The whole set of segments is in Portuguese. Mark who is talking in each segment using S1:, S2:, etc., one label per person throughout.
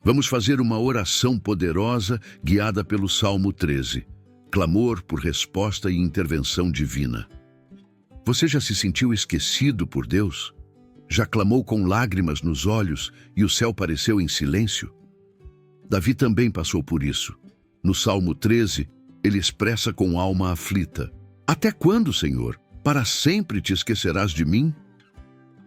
S1: Vamos fazer uma oração poderosa guiada pelo Salmo 13. Clamor por resposta e intervenção divina. Você já se sentiu esquecido por Deus? Já clamou com lágrimas nos olhos e o céu pareceu em silêncio? Davi também passou por isso. No Salmo 13, ele expressa com alma aflita: Até quando, Senhor? Para sempre te esquecerás de mim?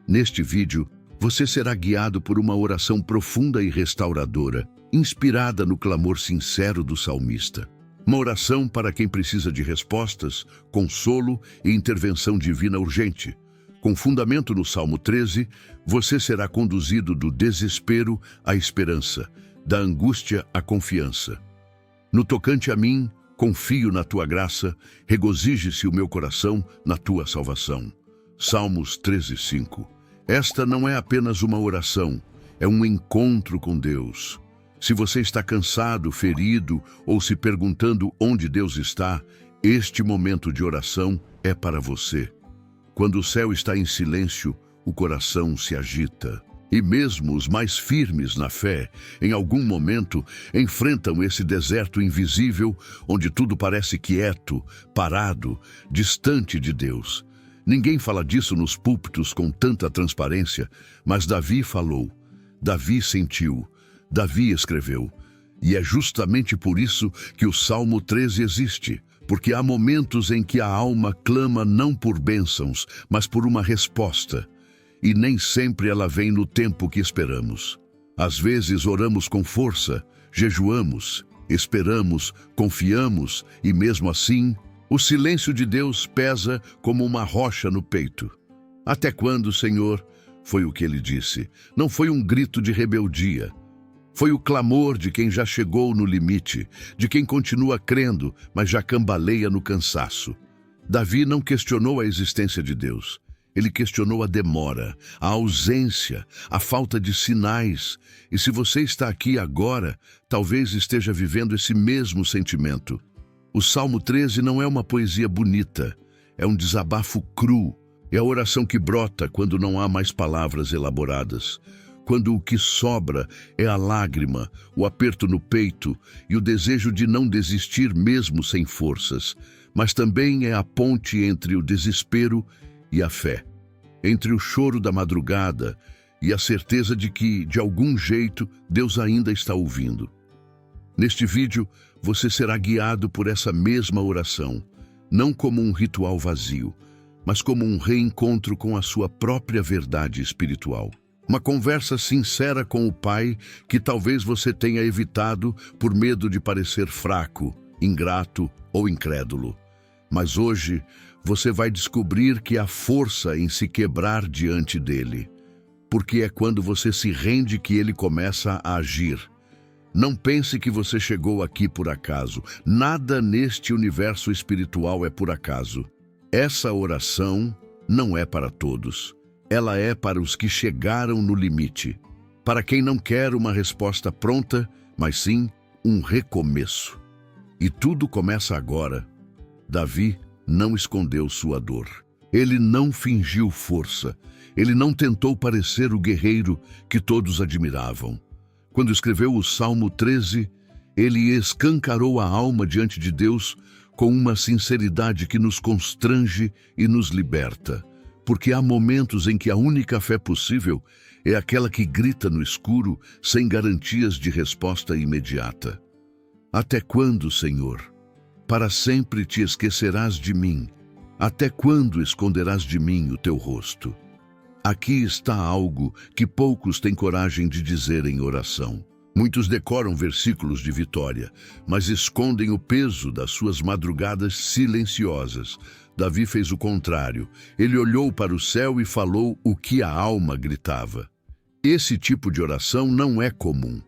S1: Neste vídeo, você será guiado por uma oração profunda e restauradora, inspirada no clamor sincero do salmista. Uma oração para quem precisa de respostas, consolo e intervenção divina urgente. Com fundamento no Salmo 13, você será conduzido do desespero à esperança, da angústia à confiança. No tocante a mim, confio na tua graça, regozije-se o meu coração na tua salvação. Salmos 13:5. Esta não é apenas uma oração, é um encontro com Deus. Se você está cansado, ferido ou se perguntando onde Deus está, este momento de oração é para você. Quando o céu está em silêncio, o coração se agita. E mesmo os mais firmes na fé, em algum momento, enfrentam esse deserto invisível, onde tudo parece quieto, parado, distante de Deus. Ninguém fala disso nos púlpitos com tanta transparência, mas Davi falou, Davi sentiu, Davi escreveu. E é justamente por isso que o Salmo 13 existe, porque há momentos em que a alma clama não por bênçãos, mas por uma resposta. E nem sempre ela vem no tempo que esperamos. Às vezes oramos com força, jejuamos, esperamos, confiamos e mesmo assim, o silêncio de Deus pesa como uma rocha no peito. Até quando, Senhor? Foi o que ele disse. Não foi um grito de rebeldia. Foi o clamor de quem já chegou no limite, de quem continua crendo, mas já cambaleia no cansaço. Davi não questionou a existência de Deus. Ele questionou a demora, a ausência, a falta de sinais. E se você está aqui agora, talvez esteja vivendo esse mesmo sentimento. O Salmo 13 não é uma poesia bonita, é um desabafo cru. É a oração que brota quando não há mais palavras elaboradas. Quando o que sobra é a lágrima, o aperto no peito e o desejo de não desistir mesmo sem forças. Mas também é a ponte entre o desespero e a fé, entre o choro da madrugada e a certeza de que, de algum jeito, Deus ainda está ouvindo. Neste vídeo, você será guiado por essa mesma oração, não como um ritual vazio, mas como um reencontro com a sua própria verdade espiritual. Uma conversa sincera com o Pai que talvez você tenha evitado por medo de parecer fraco, ingrato ou incrédulo. Mas hoje, você vai descobrir que há força em se quebrar diante dele, porque é quando você se rende que ele começa a agir. Não pense que você chegou aqui por acaso. Nada neste universo espiritual é por acaso. Essa oração não é para todos. Ela é para os que chegaram no limite, para quem não quer uma resposta pronta, mas sim um recomeço. E tudo começa agora. Davi não escondeu sua dor. Ele não fingiu força. Ele não tentou parecer o guerreiro que todos admiravam. Quando escreveu o Salmo 13, ele escancarou a alma diante de Deus com uma sinceridade que nos constrange e nos liberta. Porque há momentos em que a única fé possível é aquela que grita no escuro sem garantias de resposta imediata. Até quando, Senhor? Para sempre te esquecerás de mim. Até quando esconderás de mim o teu rosto? Aqui está algo que poucos têm coragem de dizer em oração. Muitos decoram versículos de vitória, mas escondem o peso das suas madrugadas silenciosas. Davi fez o contrário. Ele olhou para o céu e falou o que a alma gritava. Esse tipo de oração não é comum.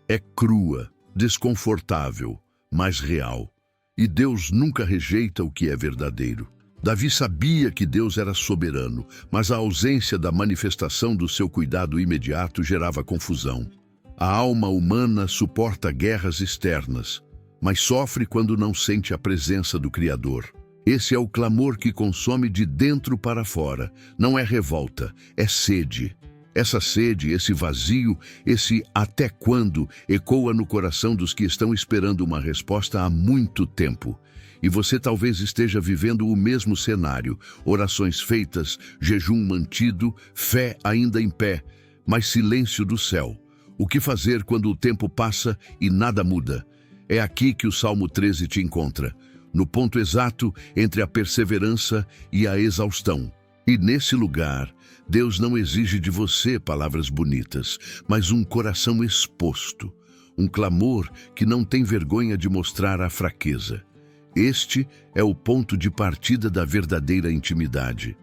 S1: É crua, desconfortável, mas real. E Deus nunca rejeita o que é verdadeiro. Davi sabia que Deus era soberano, mas a ausência da manifestação do seu cuidado imediato gerava confusão. A alma humana suporta guerras externas, mas sofre quando não sente a presença do Criador. Esse é o clamor que consome de dentro para fora. Não é revolta, é sede. Essa sede, esse vazio, esse até quando ecoa no coração dos que estão esperando uma resposta há muito tempo. E você talvez esteja vivendo o mesmo cenário, orações feitas, jejum mantido, fé ainda em pé, mas silêncio do céu. O que fazer quando o tempo passa e nada muda? É aqui que o Salmo 13 te encontra, no ponto exato entre a perseverança e a exaustão. E nesse lugar, Deus não exige de você palavras bonitas, mas um coração exposto, um clamor que não tem vergonha de mostrar a fraqueza. Este é o ponto de partida da verdadeira intimidade.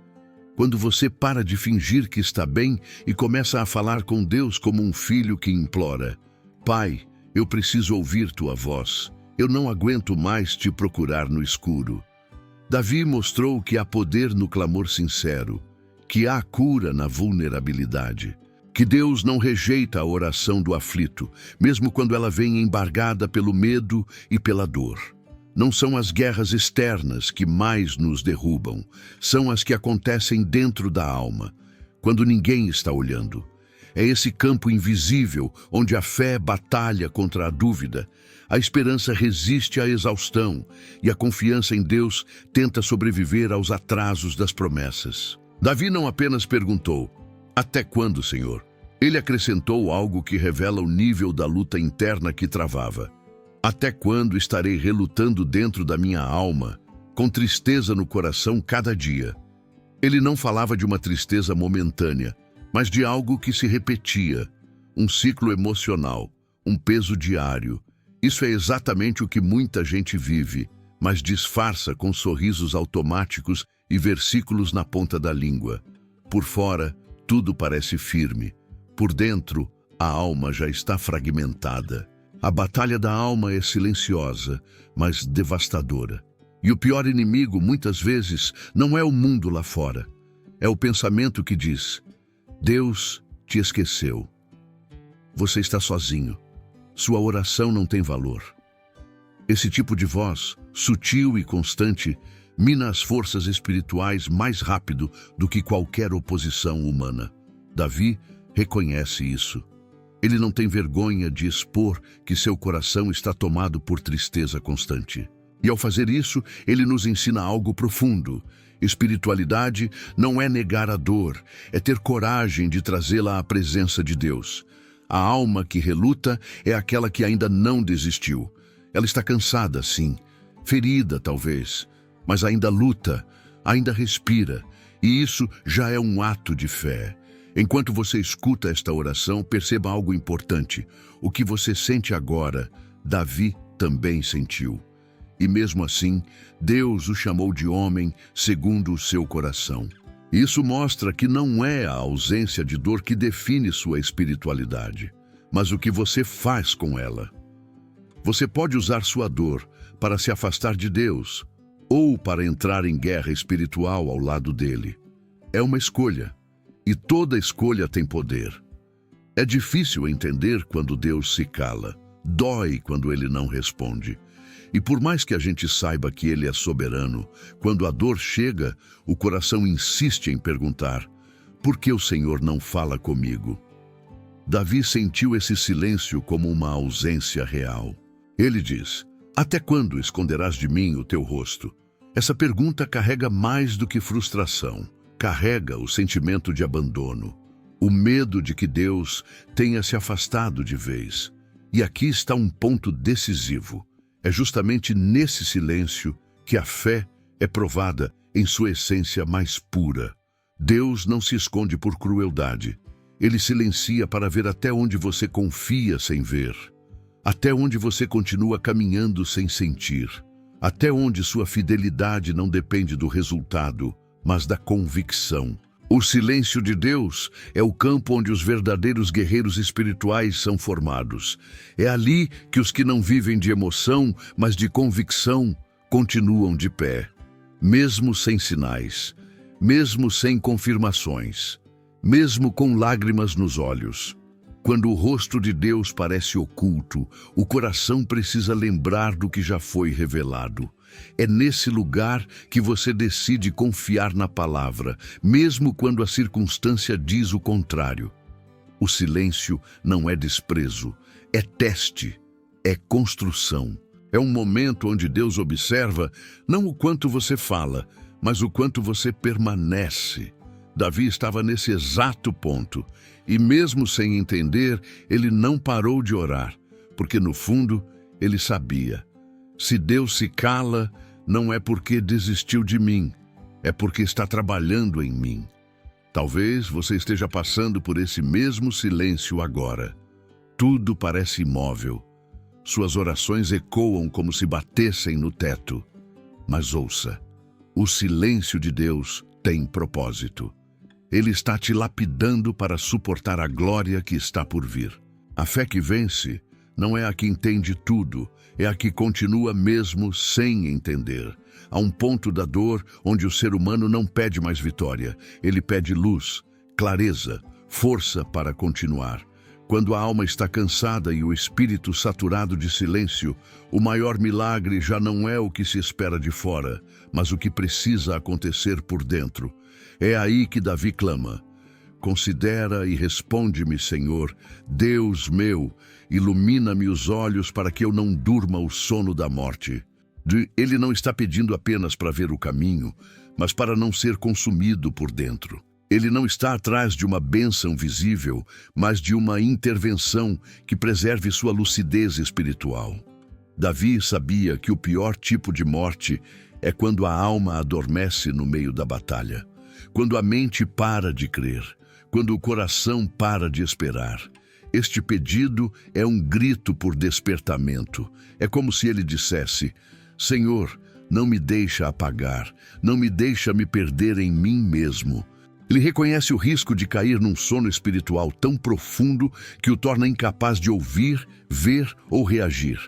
S1: Quando você para de fingir que está bem e começa a falar com Deus como um filho que implora: Pai, eu preciso ouvir tua voz. Eu não aguento mais te procurar no escuro. Davi mostrou que há poder no clamor sincero, que há cura na vulnerabilidade, que Deus não rejeita a oração do aflito, mesmo quando ela vem embargada pelo medo e pela dor. Não são as guerras externas que mais nos derrubam, são as que acontecem dentro da alma, quando ninguém está olhando. É esse campo invisível onde a fé batalha contra a dúvida, a esperança resiste à exaustão e a confiança em Deus tenta sobreviver aos atrasos das promessas. Davi não apenas perguntou: até quando, Senhor? Ele acrescentou algo que revela o nível da luta interna que travava. Até quando estarei relutando dentro da minha alma, com tristeza no coração cada dia? Ele não falava de uma tristeza momentânea, mas de algo que se repetia, um ciclo emocional, um peso diário. Isso é exatamente o que muita gente vive, mas disfarça com sorrisos automáticos e versículos na ponta da língua. Por fora, tudo parece firme. Por dentro, a alma já está fragmentada. A batalha da alma é silenciosa, mas devastadora. E o pior inimigo, muitas vezes, não é o mundo lá fora. É o pensamento que diz: Deus te esqueceu. Você está sozinho. Sua oração não tem valor. Esse tipo de voz, sutil e constante, mina as forças espirituais mais rápido do que qualquer oposição humana. Davi reconhece isso. Ele não tem vergonha de expor que seu coração está tomado por tristeza constante. E ao fazer isso, ele nos ensina algo profundo. Espiritualidade não é negar a dor, é ter coragem de trazê-la à presença de Deus. A alma que reluta é aquela que ainda não desistiu. Ela está cansada, sim, ferida talvez, mas ainda luta, ainda respira, e isso já é um ato de fé. Enquanto você escuta esta oração, perceba algo importante. O que você sente agora, Davi também sentiu. E mesmo assim, Deus o chamou de homem segundo o seu coração. Isso mostra que não é a ausência de dor que define sua espiritualidade, mas o que você faz com ela. Você pode usar sua dor para se afastar de Deus ou para entrar em guerra espiritual ao lado dele. É uma escolha, e toda escolha tem poder. É difícil entender quando Deus se cala, dói quando ele não responde. E por mais que a gente saiba que ele é soberano, quando a dor chega, o coração insiste em perguntar: por que o Senhor não fala comigo? Davi sentiu esse silêncio como uma ausência real. Ele diz: até quando esconderás de mim o teu rosto? Essa pergunta carrega mais do que frustração. Carrega o sentimento de abandono, o medo de que Deus tenha se afastado de vez. E aqui está um ponto decisivo. É justamente nesse silêncio que a fé é provada em sua essência mais pura. Deus não se esconde por crueldade. Ele silencia para ver até onde você confia sem ver, até onde você continua caminhando sem sentir, até onde sua fidelidade não depende do resultado, mas da convicção. O silêncio de Deus é o campo onde os verdadeiros guerreiros espirituais são formados. É ali que os que não vivem de emoção, mas de convicção, continuam de pé. Mesmo sem sinais, mesmo sem confirmações, mesmo com lágrimas nos olhos. Quando o rosto de Deus parece oculto, o coração precisa lembrar do que já foi revelado. É nesse lugar que você decide confiar na palavra, mesmo quando a circunstância diz o contrário. O silêncio não é desprezo, é teste, é construção. É um momento onde Deus observa não o quanto você fala, mas o quanto você permanece. Davi estava nesse exato ponto, e mesmo sem entender, ele não parou de orar, porque no fundo ele sabia: se Deus se cala, não é porque desistiu de mim, é porque está trabalhando em mim. Talvez você esteja passando por esse mesmo silêncio agora. Tudo parece imóvel. Suas orações ecoam como se batessem no teto. Mas ouça, o silêncio de Deus tem propósito. Ele está te lapidando para suportar a glória que está por vir. A fé que vence não é a que entende tudo, é a que continua mesmo sem entender. Há um ponto da dor onde o ser humano não pede mais vitória. Ele pede luz, clareza, força para continuar. Quando a alma está cansada e o espírito saturado de silêncio, o maior milagre já não é o que se espera de fora, mas o que precisa acontecer por dentro. É aí que Davi clama: considera e responde-me, Senhor, Deus meu, ilumina-me os olhos para que eu não durma o sono da morte. Ele não está pedindo apenas para ver o caminho, mas para não ser consumido por dentro. Ele não está atrás de uma bênção visível, mas de uma intervenção que preserve sua lucidez espiritual. Davi sabia que o pior tipo de morte é quando a alma adormece no meio da batalha, quando a mente para de crer, quando o coração para de esperar. Este pedido é um grito por despertamento. É como se ele dissesse: Senhor, não me deixa apagar, não me deixa me perder em mim mesmo. Ele reconhece o risco de cair num sono espiritual tão profundo que o torna incapaz de ouvir, ver ou reagir.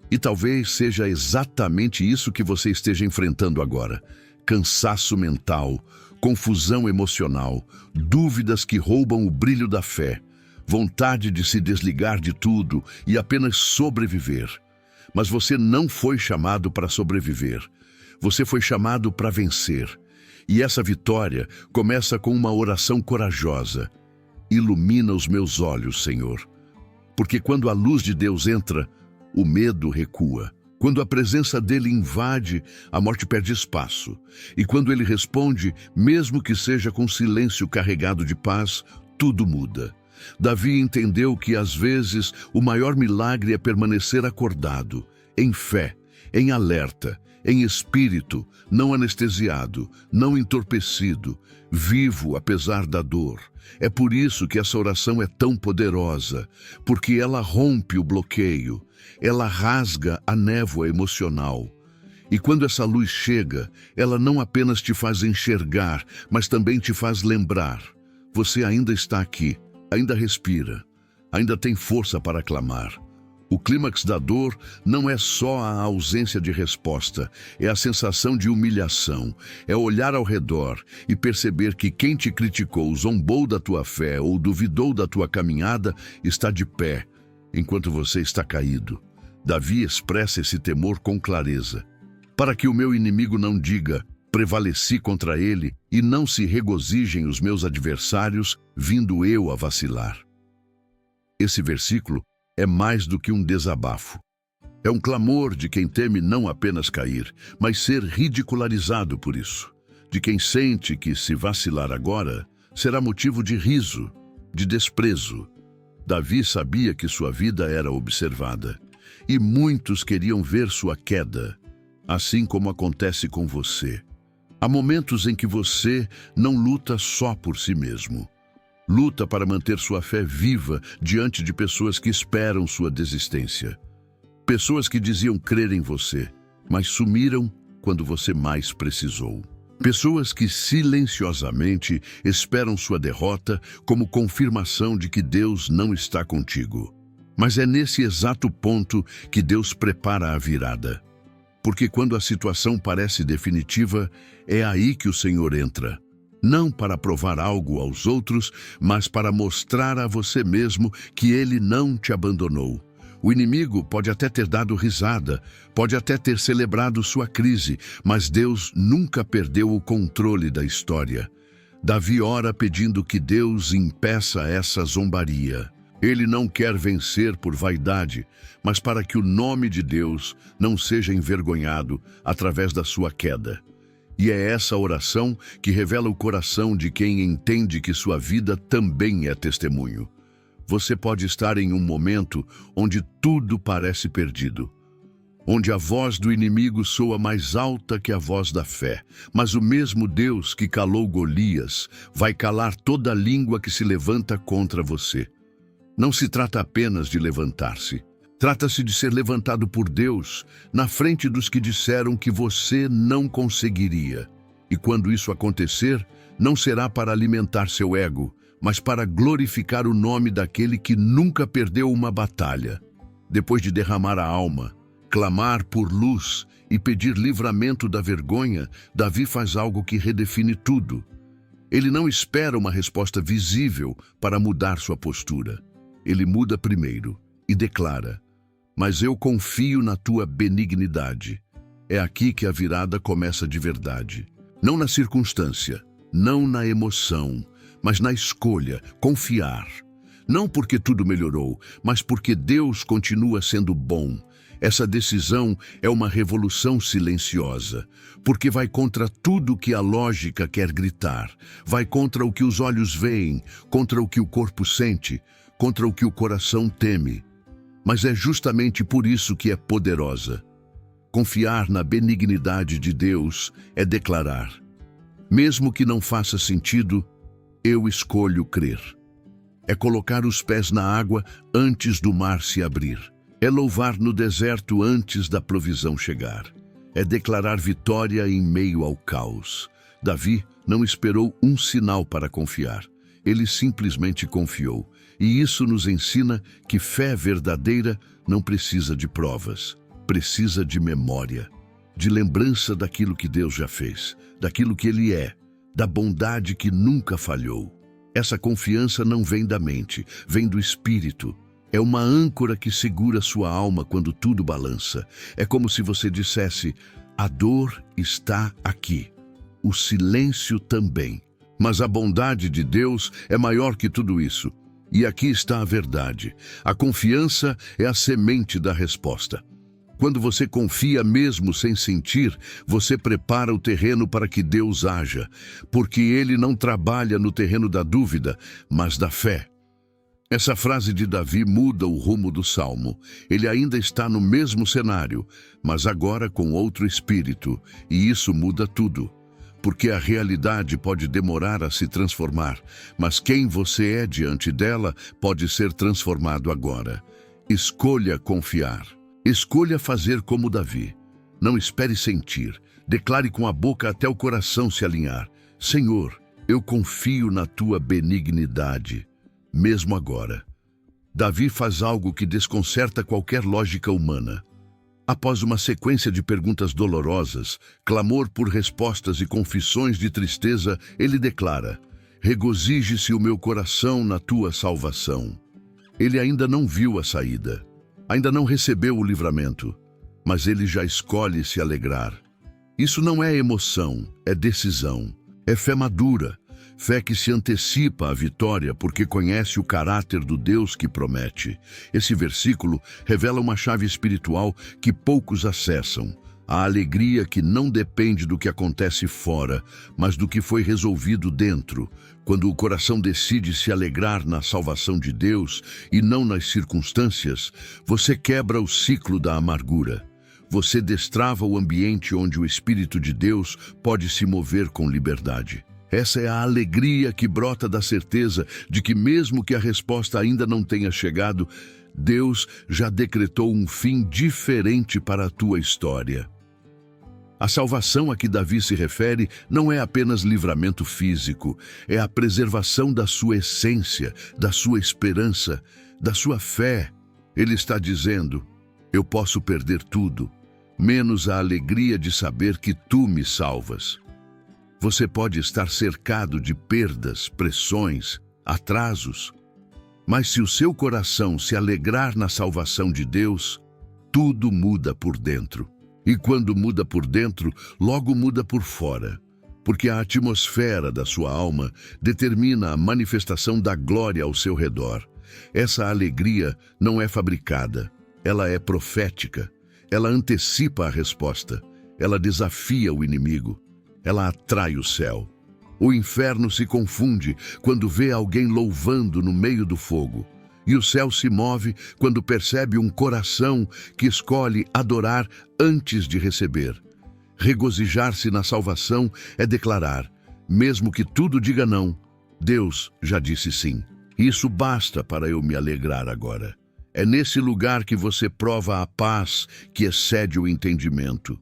S1: E talvez seja exatamente isso que você esteja enfrentando agora: cansaço mental, confusão emocional, dúvidas que roubam o brilho da fé, vontade de se desligar de tudo e apenas sobreviver. Mas você não foi chamado para sobreviver. Você foi chamado para vencer. E essa vitória começa com uma oração corajosa: ilumina os meus olhos, Senhor. Porque quando a luz de Deus entra, o medo recua. Quando a presença dele invade, a morte perde espaço. E quando ele responde, mesmo que seja com silêncio carregado de paz, tudo muda. Davi entendeu que, às vezes, o maior milagre é permanecer acordado, em fé, em alerta, em espírito, não anestesiado, não entorpecido, vivo apesar da dor. É por isso que essa oração é tão poderosa, porque ela rompe o bloqueio, ela rasga a névoa emocional. E quando essa luz chega, ela não apenas te faz enxergar, mas também te faz lembrar: você ainda está aqui, ainda respira, ainda tem força para clamar. O clímax da dor não é só a ausência de resposta, é a sensação de humilhação, é olhar ao redor e perceber que quem te criticou, zombou da tua fé ou duvidou da tua caminhada está de pé, enquanto você está caído. Davi expressa esse temor com clareza: para que o meu inimigo não diga, prevaleci contra ele, e não se regozijem os meus adversários, vindo eu a vacilar. Esse versículo é mais do que um desabafo. É um clamor de quem teme não apenas cair, mas ser ridicularizado por isso. De quem sente que, se vacilar agora, será motivo de riso, de desprezo. Davi sabia que sua vida era observada, e muitos queriam ver sua queda, assim como acontece com você. Há momentos em que você não luta só por si mesmo. Luta para manter sua fé viva diante de pessoas que esperam sua desistência. Pessoas que diziam crer em você, mas sumiram quando você mais precisou. Pessoas que silenciosamente esperam sua derrota como confirmação de que Deus não está contigo. Mas é nesse exato ponto que Deus prepara a virada. Porque quando a situação parece definitiva, é aí que o Senhor entra. não para provar algo aos outros, mas para mostrar a você mesmo que ele não te abandonou. O inimigo pode até ter dado risada, pode até ter celebrado sua crise, mas Deus nunca perdeu o controle da história. Davi ora pedindo que Deus impeça essa zombaria. Ele não quer vencer por vaidade, mas para que o nome de Deus não seja envergonhado através da sua queda. E é essa oração que revela o coração de quem entende que sua vida também é testemunho. Você pode estar em um momento onde tudo parece perdido, onde a voz do inimigo soa mais alta que a voz da fé, mas o mesmo Deus que calou Golias vai calar toda língua que se levanta contra você. Não se trata apenas de levantar-se. Trata-se de ser levantado por Deus na frente dos que disseram que você não conseguiria. E quando isso acontecer, não será para alimentar seu ego, mas para glorificar o nome daquele que nunca perdeu uma batalha. Depois de derramar a alma, clamar por luz e pedir livramento da vergonha, Davi faz algo que redefine tudo. Ele não espera uma resposta visível para mudar sua postura. Ele muda primeiro e declara: "Mas eu confio na tua benignidade." É aqui que a virada começa de verdade. Não na circunstância, não na emoção, mas na escolha, confiar. Não porque tudo melhorou, mas porque Deus continua sendo bom. Essa decisão é uma revolução silenciosa, porque vai contra tudo que a lógica quer gritar, vai contra o que os olhos veem, contra o que o corpo sente, contra o que o coração teme. Mas é justamente por isso que é poderosa. Confiar na benignidade de Deus é declarar: mesmo que não faça sentido, eu escolho crer. É colocar os pés na água antes do mar se abrir. É louvar no deserto antes da provisão chegar. É declarar vitória em meio ao caos. Davi não esperou um sinal para confiar. Ele simplesmente confiou. E isso nos ensina que fé verdadeira não precisa de provas. Precisa de memória, de lembrança daquilo que Deus já fez, daquilo que Ele é, da bondade que nunca falhou. Essa confiança não vem da mente, vem do Espírito. É uma âncora que segura sua alma quando tudo balança. É como se você dissesse: a dor está aqui, o silêncio também. Mas a bondade de Deus é maior que tudo isso. E aqui está a verdade. A confiança é a semente da resposta. Quando você confia mesmo sem sentir, você prepara o terreno para que Deus haja, porque Ele não trabalha no terreno da dúvida, mas da fé. Essa frase de Davi muda o rumo do Salmo. Ele ainda está no mesmo cenário, mas agora com outro espírito, e isso muda tudo. Porque a realidade pode demorar a se transformar, mas quem você é diante dela pode ser transformado agora. Escolha confiar. Escolha fazer como Davi. Não espere sentir. Declare com a boca até o coração se alinhar: Senhor, eu confio na tua benignidade, mesmo agora. Davi faz algo que desconcerta qualquer lógica humana. Após uma sequência de perguntas dolorosas, clamor por respostas e confissões de tristeza, ele declara: regozije-se o meu coração na tua salvação. Ele ainda não viu a saída. Ainda não recebeu o livramento, mas ele já escolhe se alegrar. Isso não é emoção, é decisão. É fé madura, fé que se antecipa à vitória porque conhece o caráter do Deus que promete. Esse versículo revela uma chave espiritual que poucos acessam. A alegria que não depende do que acontece fora, mas do que foi resolvido dentro. Quando o coração decide se alegrar na salvação de Deus e não nas circunstâncias, você quebra o ciclo da amargura. Você destrava o ambiente onde o Espírito de Deus pode se mover com liberdade. Essa é a alegria que brota da certeza de que, mesmo que a resposta ainda não tenha chegado, Deus já decretou um fim diferente para a tua história. A salvação a que Davi se refere não é apenas livramento físico, é a preservação da sua essência, da sua esperança, da sua fé. Ele está dizendo: eu posso perder tudo, menos a alegria de saber que tu me salvas. Você pode estar cercado de perdas, pressões, atrasos, mas se o seu coração se alegrar na salvação de Deus, tudo muda por dentro. E quando muda por dentro, logo muda por fora, porque a atmosfera da sua alma determina a manifestação da glória ao seu redor. Essa alegria não é fabricada, ela é profética, ela antecipa a resposta, ela desafia o inimigo, ela atrai o céu. O inferno se confunde quando vê alguém louvando no meio do fogo, e o céu se move quando percebe um coração que escolhe adorar antes de receber. Regozijar-se na salvação é declarar, mesmo que tudo diga não, Deus já disse sim. Isso basta para eu me alegrar agora. É nesse lugar que você prova a paz que excede o entendimento.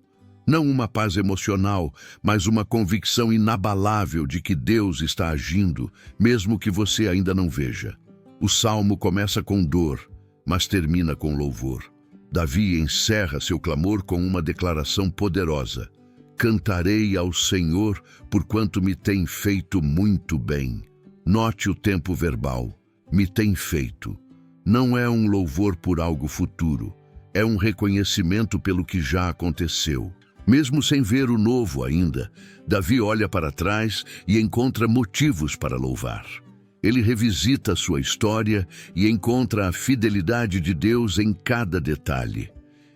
S1: Não uma paz emocional, mas uma convicção inabalável de que Deus está agindo, mesmo que você ainda não veja. O salmo começa com dor, mas termina com louvor. Davi encerra seu clamor com uma declaração poderosa. Cantarei ao Senhor, porquanto me tem feito muito bem. Note o tempo verbal. Me tem feito. Não é um louvor por algo futuro. É um reconhecimento pelo que já aconteceu. Mesmo sem ver o novo ainda, Davi olha para trás e encontra motivos para louvar. Ele revisita sua história e encontra a fidelidade de Deus em cada detalhe.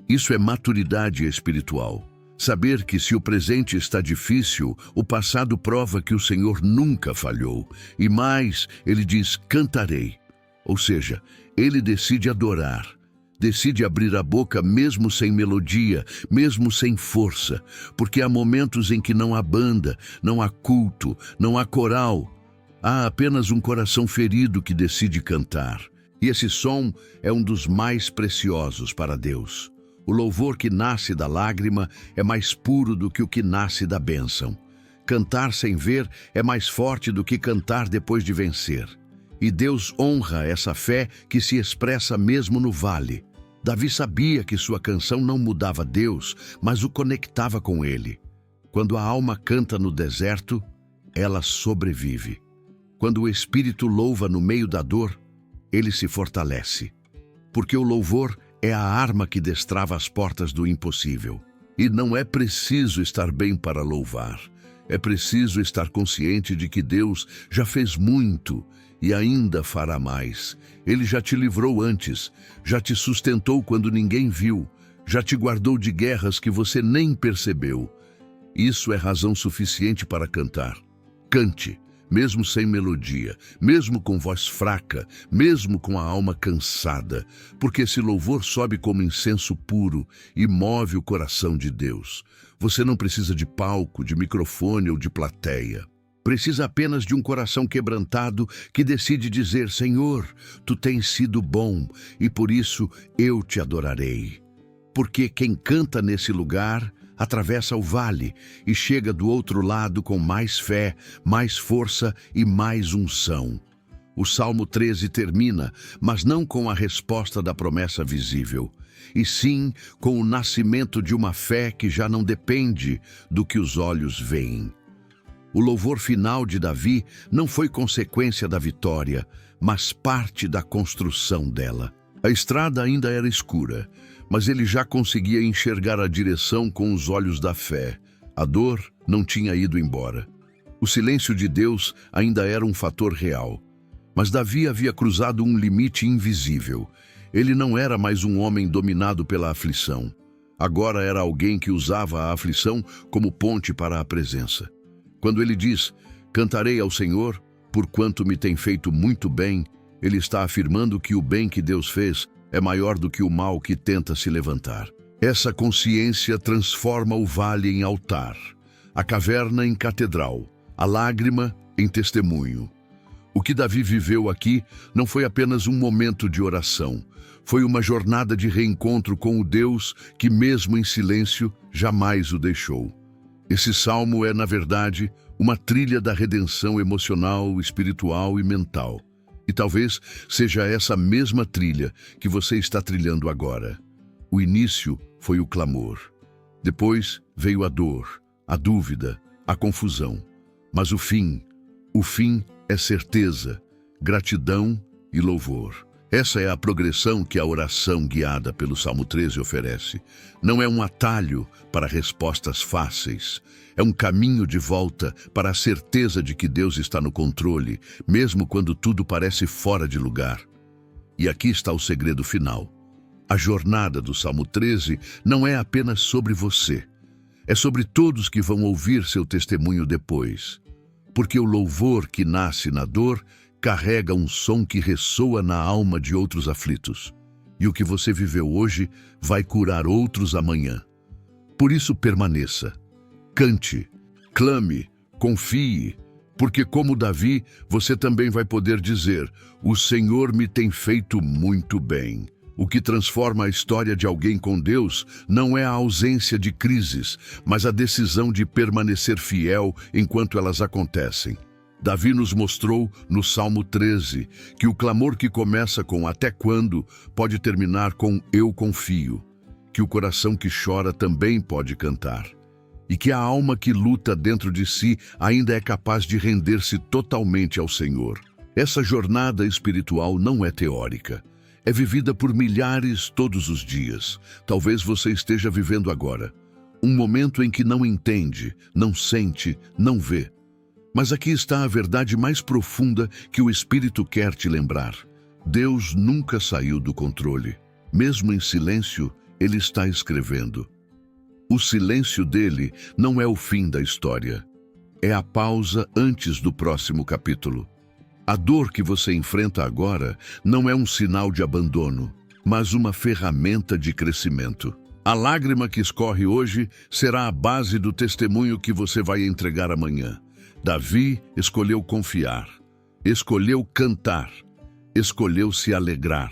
S1: Isso é maturidade espiritual. Saber que se o presente está difícil, o passado prova que o Senhor nunca falhou. E mais, ele diz, cantarei. Ou seja, ele decide adorar. Decide abrir a boca mesmo sem melodia, mesmo sem força, porque há momentos em que não há banda, não há culto, não há coral. Há apenas um coração ferido que decide cantar. E esse som é um dos mais preciosos para Deus. O louvor que nasce da lágrima é mais puro do que o que nasce da bênção. Cantar sem ver é mais forte do que cantar depois de vencer. E Deus honra essa fé que se expressa mesmo no vale. Davi sabia que sua canção não mudava Deus, mas o conectava com ele. Quando a alma canta no deserto, ela sobrevive. Quando o espírito louva no meio da dor, ele se fortalece. Porque o louvor é a arma que destrava as portas do impossível. E não é preciso estar bem para louvar. É preciso estar consciente de que Deus já fez muito e ainda fará mais. Ele já te livrou antes, já te sustentou quando ninguém viu, já te guardou de guerras que você nem percebeu. Isso é razão suficiente para cantar. Cante, mesmo sem melodia, mesmo com voz fraca, mesmo com a alma cansada, porque esse louvor sobe como incenso puro e move o coração de Deus. Você não precisa de palco, de microfone ou de plateia. Precisa apenas de um coração quebrantado que decide dizer, Senhor, Tu tens sido bom e por isso eu Te adorarei. Porque quem canta nesse lugar atravessa o vale e chega do outro lado com mais fé, mais força e mais unção. O Salmo 13 termina, mas não com a resposta da promessa visível, e sim com o nascimento de uma fé que já não depende do que os olhos veem. O louvor final de Davi não foi consequência da vitória, mas parte da construção dela. A estrada ainda era escura, mas ele já conseguia enxergar a direção com os olhos da fé. A dor não tinha ido embora. O silêncio de Deus ainda era um fator real. Mas Davi havia cruzado um limite invisível. Ele não era mais um homem dominado pela aflição. Agora era alguém que usava a aflição como ponte para a presença. Quando ele diz, cantarei ao Senhor, porquanto me tem feito muito bem, ele está afirmando que o bem que Deus fez é maior do que o mal que tenta se levantar. Essa consciência transforma o vale em altar, a caverna em catedral, a lágrima em testemunho. O que Davi viveu aqui não foi apenas um momento de oração, foi uma jornada de reencontro com o Deus que, mesmo em silêncio, jamais o deixou. Esse salmo é, na verdade, uma trilha da redenção emocional, espiritual e mental. E talvez seja essa mesma trilha que você está trilhando agora. O início foi o clamor. Depois veio a dor, a dúvida, a confusão. Mas o fim é certeza, gratidão e louvor. Essa é a progressão que a oração guiada pelo Salmo 13 oferece. Não é um atalho para respostas fáceis. É um caminho de volta para a certeza de que Deus está no controle, mesmo quando tudo parece fora de lugar. E aqui está o segredo final. A jornada do Salmo 13 não é apenas sobre você. É sobre todos que vão ouvir seu testemunho depois. Porque o louvor que nasce na dor carrega um som que ressoa na alma de outros aflitos. E o que você viveu hoje vai curar outros amanhã. Por isso permaneça. Cante, clame, confie, porque como Davi, você também vai poder dizer: o Senhor me tem feito muito bem. O que transforma a história de alguém com Deus não é a ausência de crises, mas a decisão de permanecer fiel enquanto elas acontecem. Davi nos mostrou, no Salmo 13, que o clamor que começa com "até quando" pode terminar com "eu confio", que o coração que chora também pode cantar, e que a alma que luta dentro de si ainda é capaz de render-se totalmente ao Senhor. Essa jornada espiritual não é teórica. É vivida por milhares todos os dias. Talvez você esteja vivendo agora. Um momento em que não entende, não sente, não vê. Mas aqui está a verdade mais profunda que o Espírito quer te lembrar. Deus nunca saiu do controle. Mesmo em silêncio, Ele está escrevendo. O silêncio dele não é o fim da história. É a pausa antes do próximo capítulo. A dor que você enfrenta agora não é um sinal de abandono, mas uma ferramenta de crescimento. A lágrima que escorre hoje será a base do testemunho que você vai entregar amanhã. Davi escolheu confiar, escolheu cantar, escolheu se alegrar.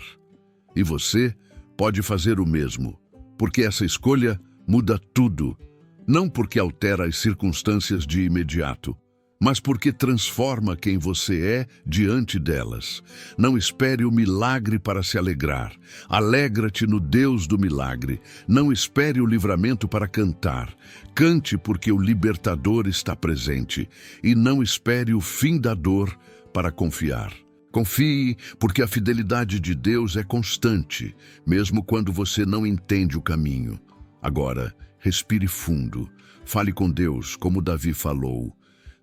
S1: E você pode fazer o mesmo, porque essa escolha muda tudo, não porque altera as circunstâncias de imediato, mas porque transforma quem você é diante delas. Não espere o milagre para se alegrar. Alegra-te no Deus do milagre. Não espere o livramento para cantar. Cante porque o libertador está presente. E não espere o fim da dor para confiar. Confie, porque a fidelidade de Deus é constante, mesmo quando você não entende o caminho. Agora, respire fundo. Fale com Deus, como Davi falou.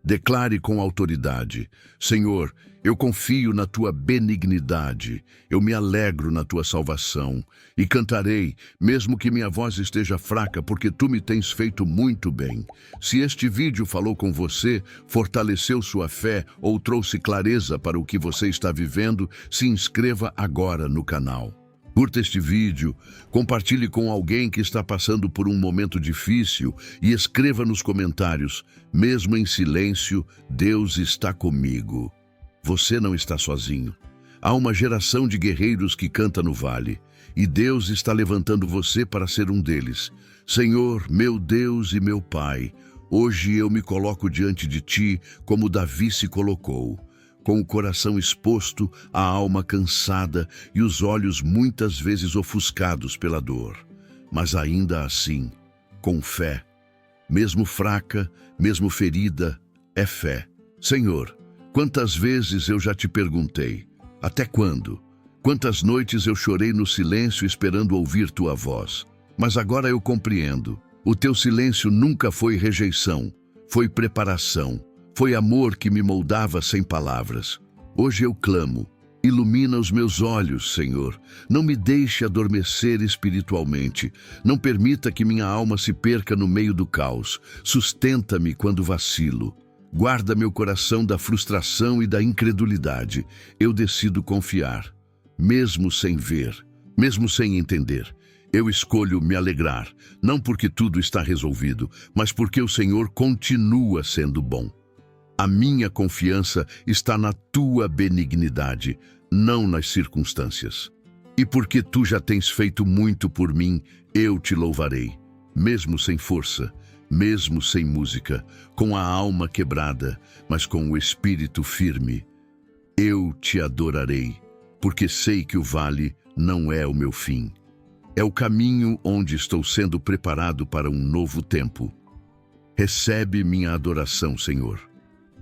S1: Declare com autoridade: Senhor, eu confio na tua benignidade, eu me alegro na tua salvação e cantarei, mesmo que minha voz esteja fraca, porque tu me tens feito muito bem. Se este vídeo falou com você, fortaleceu sua fé ou trouxe clareza para o que você está vivendo, se inscreva agora no canal. Curta este vídeo, compartilhe com alguém que está passando por um momento difícil e escreva nos comentários: mesmo em silêncio, Deus está comigo. Você não está sozinho. Há uma geração de guerreiros que canta no vale, e Deus está levantando você para ser um deles. Senhor, meu Deus e meu Pai, hoje eu me coloco diante de Ti como Davi se colocou. Com o coração exposto, a alma cansada e os olhos muitas vezes ofuscados pela dor. Mas ainda assim, com fé, mesmo fraca, mesmo ferida, é fé. Senhor, quantas vezes eu já te perguntei, até quando? Quantas noites eu chorei no silêncio esperando ouvir tua voz? Mas agora eu compreendo. O teu silêncio nunca foi rejeição, foi preparação. Foi amor que me moldava sem palavras. Hoje eu clamo. Ilumina os meus olhos, Senhor. Não me deixe adormecer espiritualmente. Não permita que minha alma se perca no meio do caos. Sustenta-me quando vacilo. Guarda meu coração da frustração e da incredulidade. Eu decido confiar, mesmo sem ver, mesmo sem entender. Eu escolho me alegrar, não porque tudo está resolvido, mas porque o Senhor continua sendo bom. A minha confiança está na tua benignidade, não nas circunstâncias. E porque tu já tens feito muito por mim, eu te louvarei, mesmo sem força, mesmo sem música, com a alma quebrada, mas com o espírito firme. Eu te adorarei, porque sei que o vale não é o meu fim. É o caminho onde estou sendo preparado para um novo tempo. Recebe minha adoração, Senhor.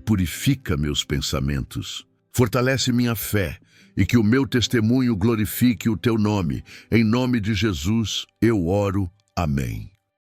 S1: purifica meus pensamentos. Fortalece minha fé e que o meu testemunho glorifique o teu nome. Em nome de Jesus, eu oro. Amém.